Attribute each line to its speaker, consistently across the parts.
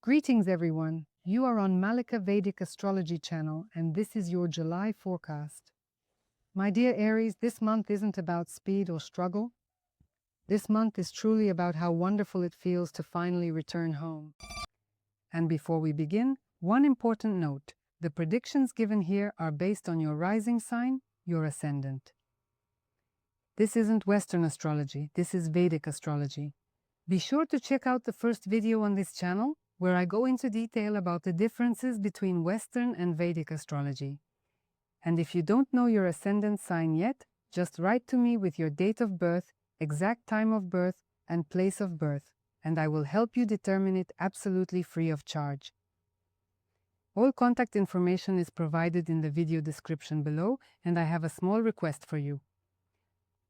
Speaker 1: Greetings everyone, you are on Malika.vedic Astrology channel and this is your July forecast. My dear Aries, this month isn't about speed or struggle. This month is truly about how wonderful it feels to finally return home. And before we begin, one important note. The predictions given here are based on your rising sign, your ascendant. This isn't Western astrology, this is Vedic astrology. Be sure to check out the first video on this channel, where I go into detail about the differences between Western and Vedic astrology. And if you don't know your ascendant sign yet, just write to me with your date of birth, exact time of birth, and place of birth, and I will help you determine it absolutely free of charge. All contact information is provided in the video description below, and I have a small request for you.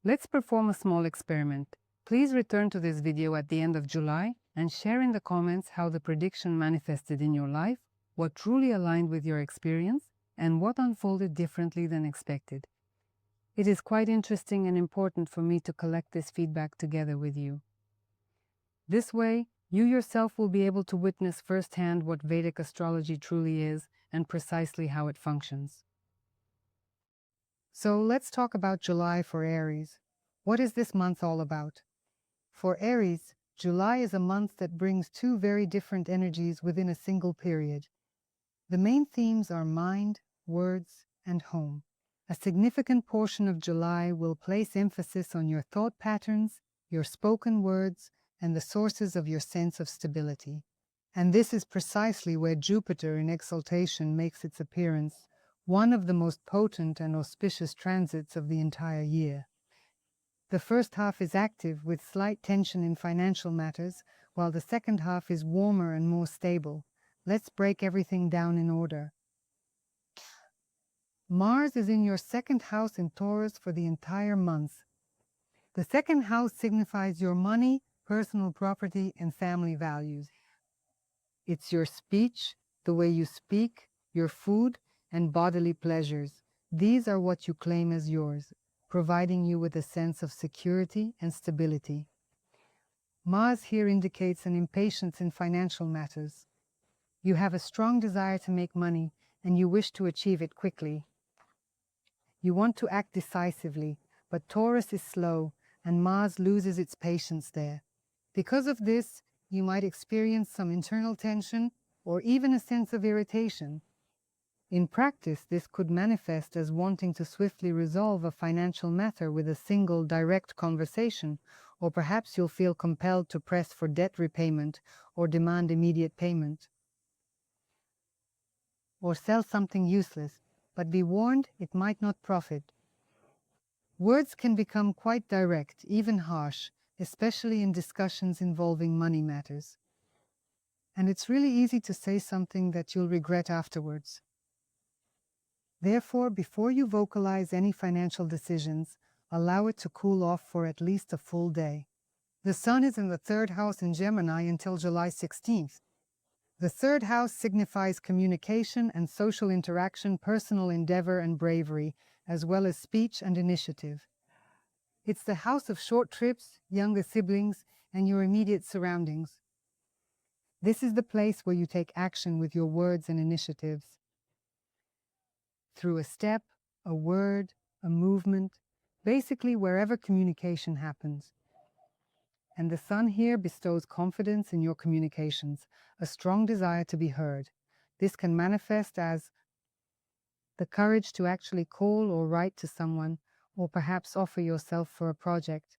Speaker 1: Let's perform a small experiment. Please return to this video at the end of July and share in the comments how the prediction manifested in your life, what truly aligned with your experience, and what unfolded differently than expected. It is quite interesting and important for me to collect this feedback together with you. This way, you yourself will be able to witness firsthand what Vedic astrology truly is and precisely how it functions. So let's talk about July for Aries. What is this month all about? For Aries, July is a month that brings two very different energies within a single period. The main themes are mind, words, and home. A significant portion of July will place emphasis on your thought patterns, your spoken words, and the sources of your sense of stability. And this is precisely where Jupiter in exaltation makes its appearance, one of the most potent and auspicious transits of the entire year. The first half is active with slight tension in financial matters, while the second half is warmer and more stable. Let's break everything down in order. Mars is in your second house in Taurus for the entire month. The second house signifies your money, personal property, and family values. It's your speech, the way you speak, your food, and bodily pleasures. These are what you claim as yours, providing you with a sense of security and stability. Mars here indicates an impatience in financial matters. You have a strong desire to make money, and you wish to achieve it quickly. You want to act decisively, but Taurus is slow, and Mars loses its patience there. Because of this, you might experience some internal tension or even a sense of irritation. In practice, this could manifest as wanting to swiftly resolve a financial matter with a single, direct conversation, or perhaps you'll feel compelled to press for debt repayment or demand immediate payment. Or sell something useless, but be warned, it might not profit. Words can become quite direct, even harsh, especially in discussions involving money matters. And it's really easy to say something that you'll regret afterwards. Therefore, before you vocalize any financial decisions, allow it to cool off for at least a full day. The Sun is in the third house in Gemini until July 16th. The third house signifies communication and social interaction, personal endeavor and bravery, as well as speech and initiative. It's the house of short trips, younger siblings, and your immediate surroundings. This is the place where you take action with your words and initiatives. Through a step, a word, a movement, basically wherever communication happens. And the Sun here bestows confidence in your communications, a strong desire to be heard. This can manifest as the courage to actually call or write to someone, or perhaps offer yourself for a project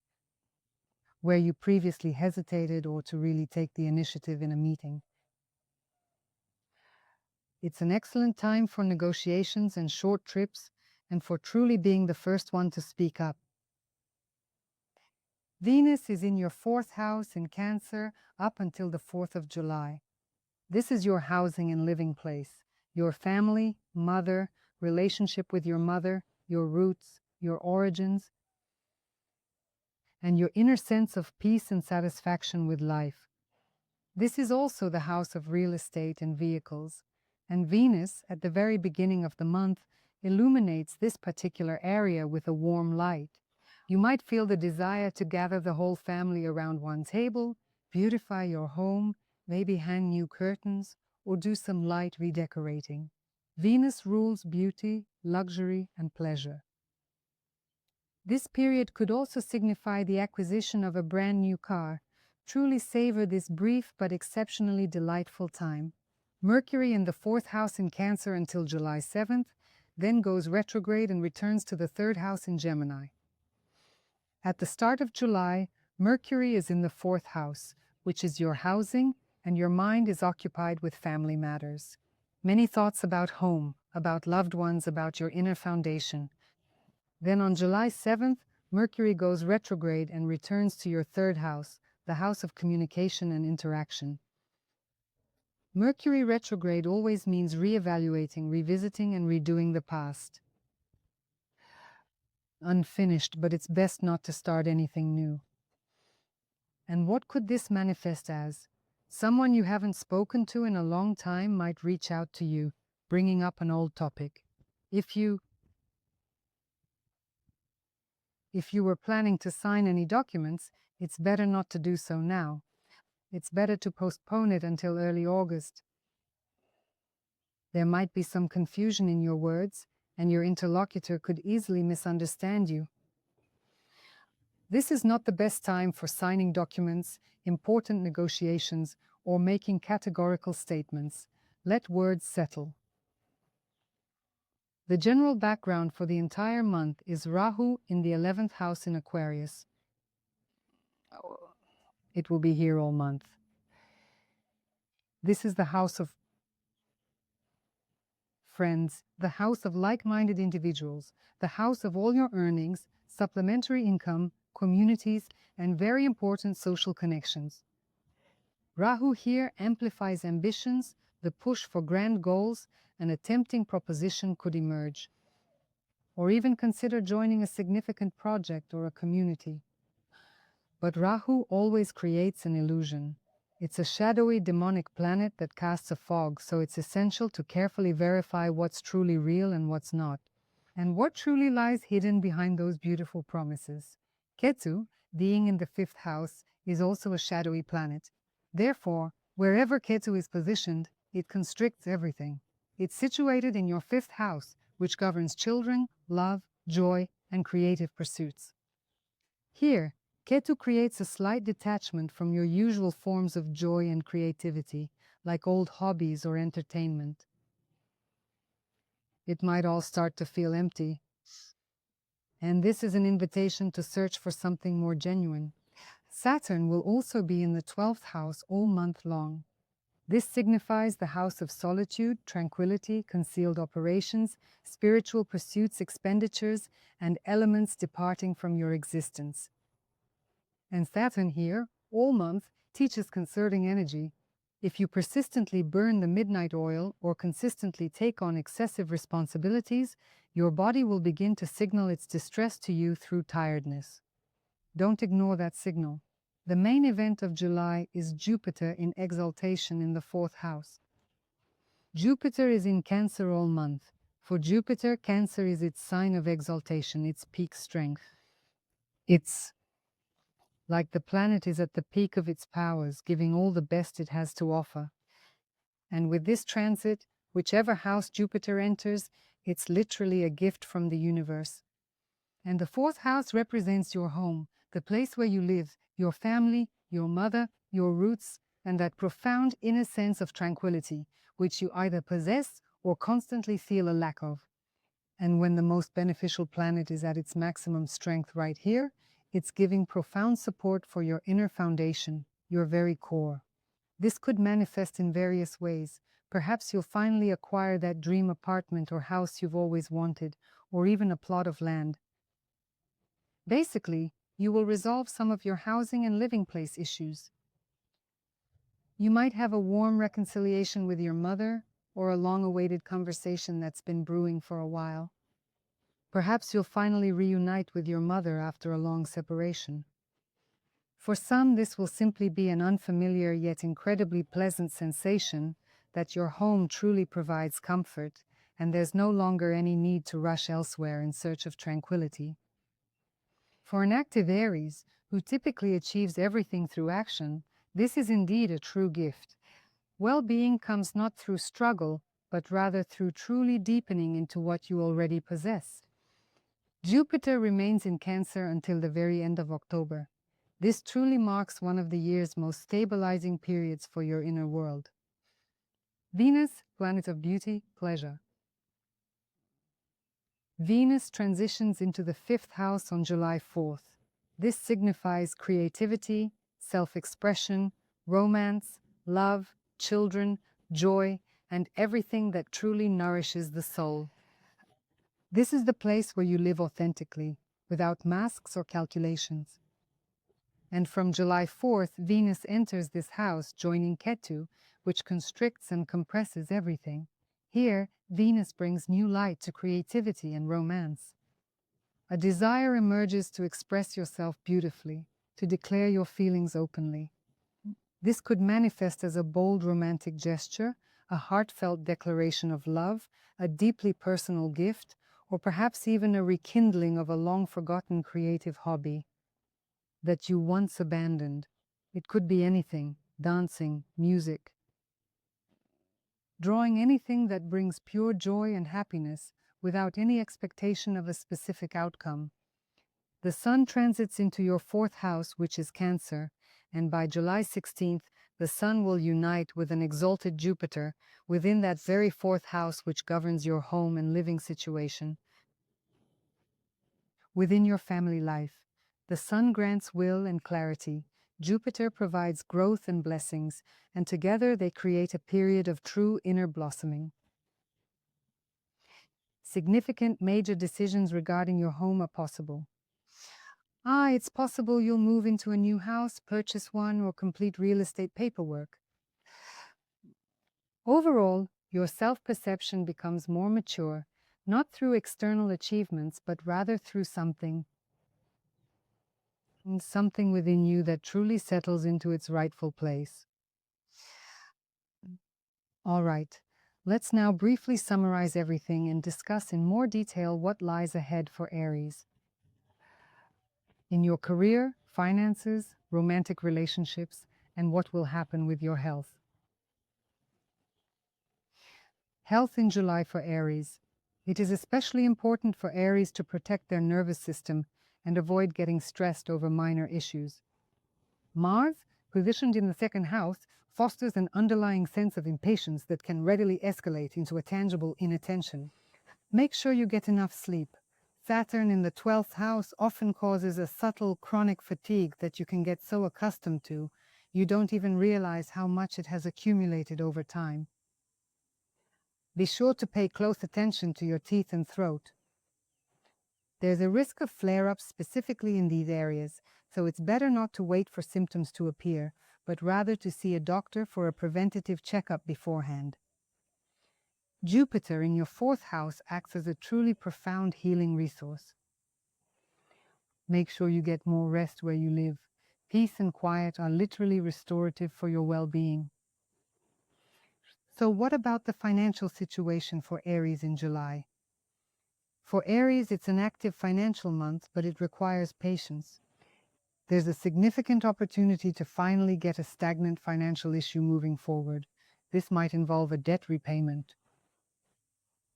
Speaker 1: where you previously hesitated, or to really take the initiative in a meeting. It's an excellent time for negotiations and short trips, and for truly being the first one to speak up. Venus is in your fourth house in Cancer up until the 4th of July. This is your housing and living place, your family, mother, relationship with your mother, your roots, your origins, and your inner sense of peace and satisfaction with life. This is also the house of real estate and vehicles, and Venus, at the very beginning of the month, illuminates this particular area with a warm light. You might feel the desire to gather the whole family around one table, beautify your home, maybe hang new curtains or do some light redecorating. Venus rules beauty, luxury, and pleasure. This period could also signify the acquisition of a brand new car. Truly savor this brief but exceptionally delightful time. Mercury in the 4th house in Cancer until July 7th, then goes retrograde and returns to the 3rd house in Gemini. At the start of July, Mercury is in the 4th house, which is your housing, and your mind is occupied with family matters. Many thoughts about home, about loved ones, about your inner foundation. Then on July 7th, Mercury goes retrograde and returns to your 3rd house, the house of communication and interaction. Mercury retrograde always means reevaluating, revisiting, and redoing the past. Unfinished, but it's best not to start anything new. And what could this manifest as? Someone you haven't spoken to in a long time might reach out to you, bringing up an old topic. If you were planning to sign any documents, it's better not to do so now. It's better to postpone it until early August. There might be some confusion in your words, and your interlocutor could easily misunderstand you. This is not the best time for signing documents, important negotiations, or making categorical statements. Let words settle. The general background for the entire month is Rahu in the 11th house in Aquarius. It will be here all month. This is the house of friends, the house of like-minded individuals, the house of all your earnings, supplementary income, communities, and very important social connections. Rahu here amplifies ambitions, the push for grand goals, and a tempting proposition could emerge. Or even consider joining a significant project or a community. But Rahu always creates an illusion. It's a shadowy demonic planet that casts a fog, so it's essential to carefully verify what's truly real and what's not, and what truly lies hidden behind those beautiful promises. Ketu, being in the 5th house, is also a shadowy planet. Therefore, wherever Ketu is positioned, it constricts everything. It's situated in your 5th house, which governs children, love, joy, and creative pursuits. Here, Ketu creates a slight detachment from your usual forms of joy and creativity, like old hobbies or entertainment. It might all start to feel empty. And this is an invitation to search for something more genuine. Saturn will also be in the 12th house all month long. This signifies the house of solitude, tranquility, concealed operations, spiritual pursuits, expenditures, and elements departing from your existence. And Saturn here, all month, teaches conserving energy. If you persistently burn the midnight oil or consistently take on excessive responsibilities, your body will begin to signal its distress to you through tiredness. Don't ignore that signal. The main event of July is Jupiter in exaltation in the 4th house. Jupiter is in Cancer all month. For Jupiter, Cancer is its sign of exaltation, its peak strength. It's like the planet is at the peak of its powers, giving all the best it has to offer. And with this transit, whichever house Jupiter enters, it's literally a gift from the universe. And the 4th house represents your home, the place where you live, your family, your mother, your roots, and that profound inner sense of tranquility, which you either possess or constantly feel a lack of. And when the most beneficial planet is at its maximum strength right here, it's giving profound support for your inner foundation, your very core. This could manifest in various ways. Perhaps you'll finally acquire that dream apartment or house you've always wanted, or even a plot of land. Basically, you will resolve some of your housing and living place issues. You might have a warm reconciliation with your mother, or a long-awaited conversation that's been brewing for a while. Perhaps you'll finally reunite with your mother after a long separation. For some, this will simply be an unfamiliar yet incredibly pleasant sensation that your home truly provides comfort, and there's no longer any need to rush elsewhere in search of tranquility. For an active Aries, who typically achieves everything through action, This is indeed a true gift. Well-being comes not through struggle, but rather through truly deepening into what you already possess. Jupiter remains in Cancer until the very end of October. This truly marks one of the year's most stabilizing periods for your inner world. Venus, planet of beauty, pleasure. Venus transitions into the 5th house on July 4th. This signifies creativity, self-expression, romance, love, children, joy, and everything that truly nourishes the soul. This is the place where you live authentically, without masks or calculations. And from July 4th, Venus enters this house, joining Ketu, which constricts and compresses everything. Here, Venus brings new light to creativity and romance. A desire emerges to express yourself beautifully, to declare your feelings openly. This could manifest as a bold romantic gesture, a heartfelt declaration of love, a deeply personal gift, or perhaps even a rekindling of a long-forgotten creative hobby that you once abandoned. It could be anything: dancing, music, drawing, anything that brings pure joy and happiness without any expectation of a specific outcome. The Sun transits into your 4th house, which is Cancer, and by July 16th, the Sun will unite with an exalted Jupiter within that very 4th house which governs your home and living situation. Within your family life, the Sun grants will and clarity, Jupiter provides growth and blessings, and together they create a period of true inner blossoming. Significant major decisions regarding your home are possible. It's possible you'll move into a new house, purchase one, or complete real estate paperwork. Overall, your self-perception becomes more mature, not through external achievements, but rather through something within you that truly settles into its rightful place. All right, let's now briefly summarize everything and discuss in more detail what lies ahead for Aries. In your career, finances, romantic relationships, and what will happen with your health. Health in July for Aries. It is especially important for Aries to protect their nervous system and avoid getting stressed over minor issues. Mars, positioned in the 2nd house, fosters an underlying sense of impatience that can readily escalate into a tangible inattention. Make sure you get enough sleep. Saturn in the 12th house often causes a subtle chronic fatigue that you can get so accustomed to, you don't even realize how much it has accumulated over time. Be sure to pay close attention to your teeth and throat. There's a risk of flare-ups specifically in these areas, so it's better not to wait for symptoms to appear, but rather to see a doctor for a preventative checkup beforehand. Jupiter in your 4th house acts as a truly profound healing resource. Make sure you get more rest where you live. Peace and quiet are literally restorative for your well-being. So what about the financial situation for Aries in July? For Aries, it's an active financial month, but it requires patience. There's a significant opportunity to finally get a stagnant financial issue moving forward. This might involve a debt repayment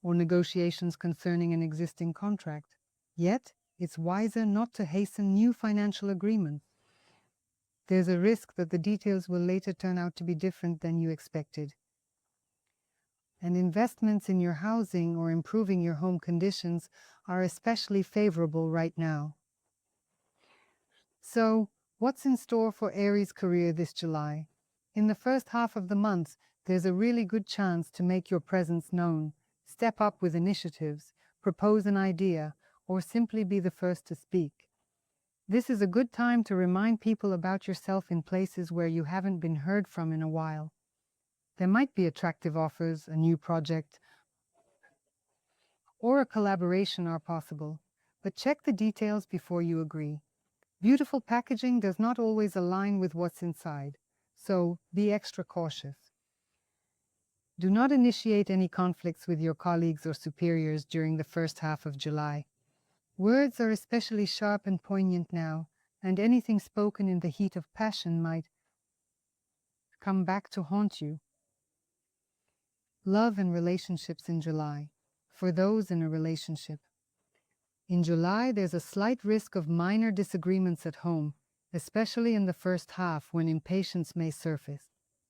Speaker 1: or negotiations concerning an existing contract. Yet, it's wiser not to hasten new financial agreements. There's a risk that the details will later turn out to be different than you expected. And investments in your housing or improving your home conditions are especially favorable right now. So, what's in store for Aries' career this July? In the first half of the month, there's a really good chance to make your presence known, step up with initiatives, propose an idea, or simply be the first to speak. This is a good time to remind people about yourself in places where you haven't been heard from in a while. There might be attractive offers, a new project, or a collaboration are possible, but check the details before you agree. Beautiful packaging does not always align with what's inside, so be extra cautious. Do not initiate any conflicts with your colleagues or superiors during the first half of July. Words are especially sharp and poignant now, and anything spoken in the heat of passion might come back to haunt you. Love and relationships in July. For those in a relationship. In July, there's a slight risk of minor disagreements at home, especially in the first half when impatience may surface.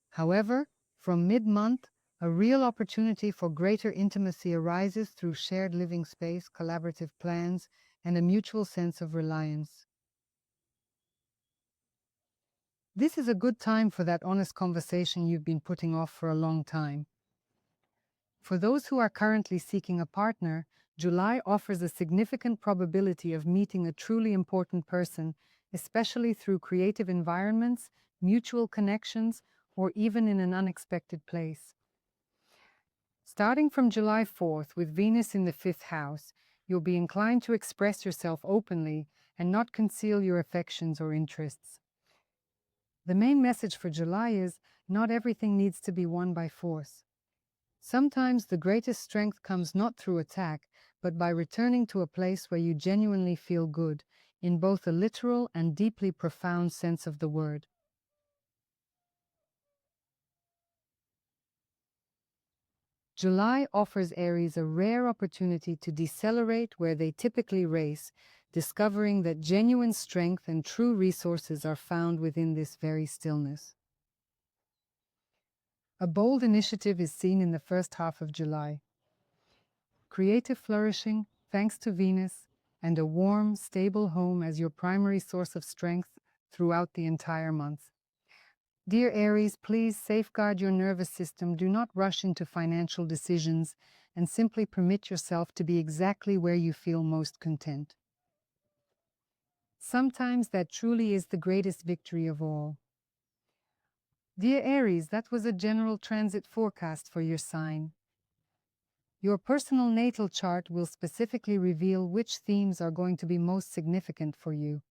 Speaker 1: However, from mid-month, a real opportunity for greater intimacy arises through shared living space, collaborative plans, and a mutual sense of reliance. This is a good time for that honest conversation you've been putting off for a long time. For those who are currently seeking a partner, July offers a significant probability of meeting a truly important person, especially through creative environments, mutual connections, or even in an unexpected place. Starting from July 4th, with Venus in the 5th house, you'll be inclined to express yourself openly and not conceal your affections or interests. The main message for July is, not everything needs to be won by force. Sometimes the greatest strength comes not through attack, but by returning to a place where you genuinely feel good, in both a literal and deeply profound sense of the word. July offers Aries a rare opportunity to decelerate where they typically race, discovering that genuine strength and true resources are found within this very stillness. A bold initiative is seen in the first half of July. Creative flourishing, thanks to Venus, and a warm, stable home as your primary source of strength throughout the entire month. Dear Aries, please safeguard your nervous system. Do not rush into financial decisions and simply permit yourself to be exactly where you feel most content. Sometimes that truly is the greatest victory of all. Dear Aries, that was a general transit forecast for your sign. Your personal natal chart will specifically reveal which themes are going to be most significant for you,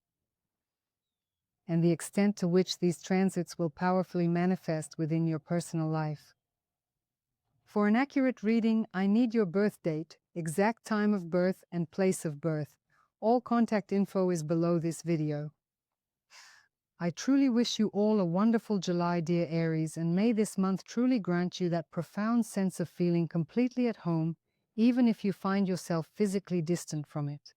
Speaker 1: and the extent to which these transits will powerfully manifest within your personal life. For an accurate reading, I need your birth date, exact time of birth, and place of birth. All contact info is below this video. I truly wish you all a wonderful July, dear Aries, and may this month truly grant you that profound sense of feeling completely at home, even if you find yourself physically distant from it.